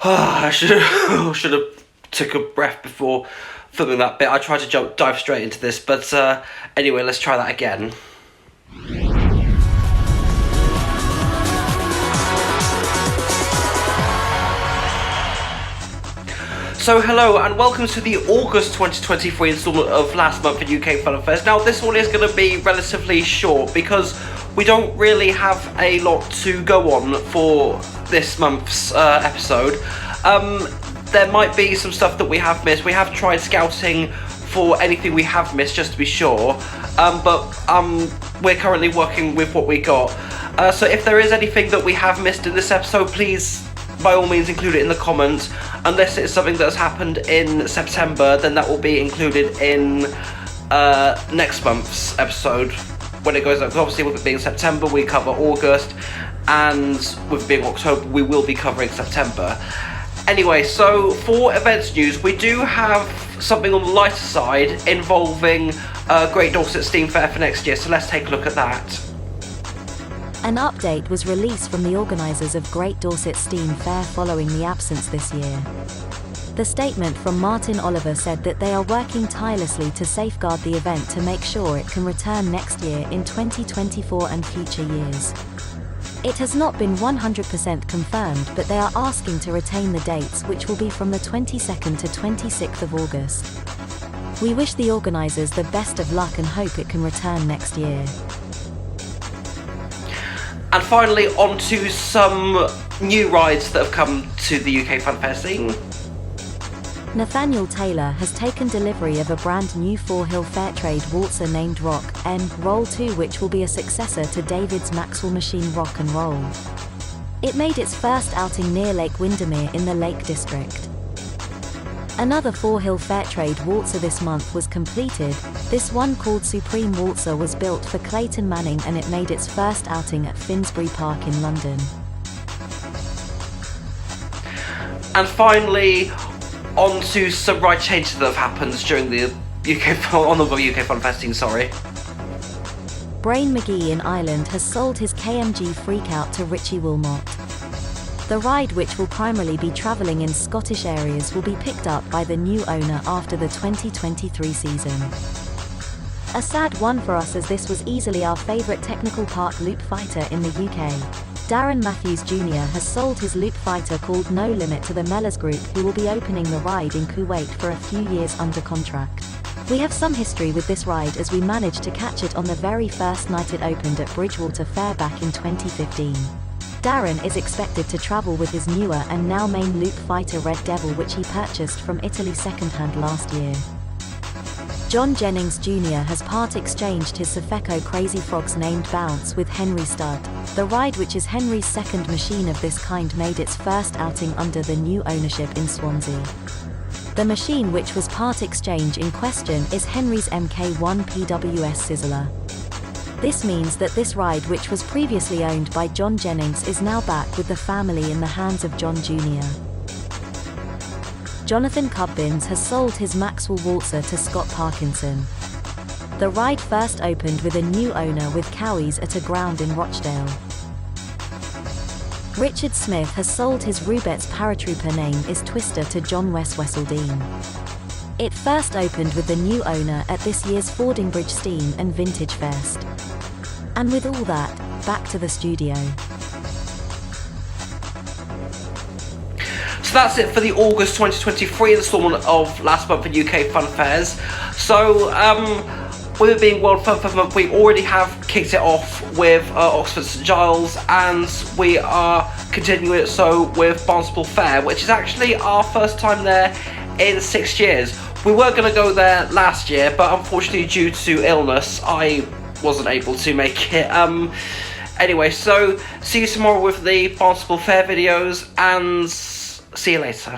I should have took a breath before filming that bit. I tried to dive straight into this, but anyway, let's try that again. So hello and welcome to the August 2023 instalment of last month in UK Funfairs. Now this one is going to be relatively short because we don't really have a lot to go on for this month's episode. There might be some stuff that we have missed. We have tried scouting for anything we have missed just to be sure, but we're currently working with what we got. So if there is anything that we have missed in this episode, please by all means include it in the comments. Unless it's something that's happened in September, then that will be included in next month's episode when it goes up. Obviously with it being September we cover August, and with it being October we will be covering September. Anyway, so for events news, we do have something on the lighter side involving Great Dorset Steam Fair for next year, so let's take a look at that. An update was released from the organisers of Great Dorset Steam Fair following the absence this year. The statement from Martin Oliver said that they are working tirelessly to safeguard the event to make sure it can return next year in 2024 and future years. It has not been 100% confirmed, but they are asking to retain the dates, which will be from the 22nd to 26th of August. We wish the organisers the best of luck and hope it can return next year. And finally, on to some new rides that have come to the UK Funfair scene. Nathaniel Taylor has taken delivery of a brand new four-hill Fairtrade waltzer named Rock N Roll 2, which will be a successor to David's Maxwell machine Rock and Roll. It made its first outing near Lake Windermere in the Lake District. Another four-hill Fairtrade waltzer this month was completed. This one, called Supreme Waltzer, was built for Clayton Manning and it made its first outing at Finsbury Park in London. And finally, on to some ride changes that have happened during the UK Funfair scene, sorry. Brain McGee in Ireland has sold his KMG Freakout to Richie Wilmot. The ride, which will primarily be travelling in Scottish areas, will be picked up by the new owner after the 2023 season. A sad one for us, as this was easily our favourite technical park loop fighter in the UK. Darren Matthews Jr. has sold his loop fighter called No Limit to the Mellors Group, who will be opening the ride in Kuwait for a few years under contract. We have some history with this ride as we managed to catch it on the very first night it opened at Bridgewater Fair back in 2015. Darren is expected to travel with his newer and now main loop fighter Red Devil, which he purchased from Italy second-hand last year. John Jennings Jr. has part-exchanged his Sofeco Crazy Frogs named Bounce with Henry Stud. The ride, which is Henry's second machine of this kind, made its first outing under the new ownership in Swansea. The machine which was part-exchange in question is Henry's MK1 PWS Sizzler. This means that this ride, which was previously owned by John Jennings, is now back with the family in the hands of John Jr. Jonathan Cubbins has sold his Maxwell Waltzer to Scott Parkinson. The ride first opened with a new owner with Cowies at a ground in Rochdale. Richard Smith has sold his Rubett's paratrooper, name is Twister, to John Westwesseldine. It first opened with the new owner at this year's Fordingbridge Steam and Vintage Fest. And with all that, back to the studio. So that's it for the August 2023 instalment of last month in UK Funfairs. So, with it being World Funfair Month, we already have kicked it off with Oxford St Giles, and we are continuing it so with Barnstaple Fair, which is actually our first time there in 6 years. We were going to go there last year, but unfortunately due to illness, I wasn't able to make it. Anyway, so see you tomorrow with the Barnstaple Fair videos, and see you later.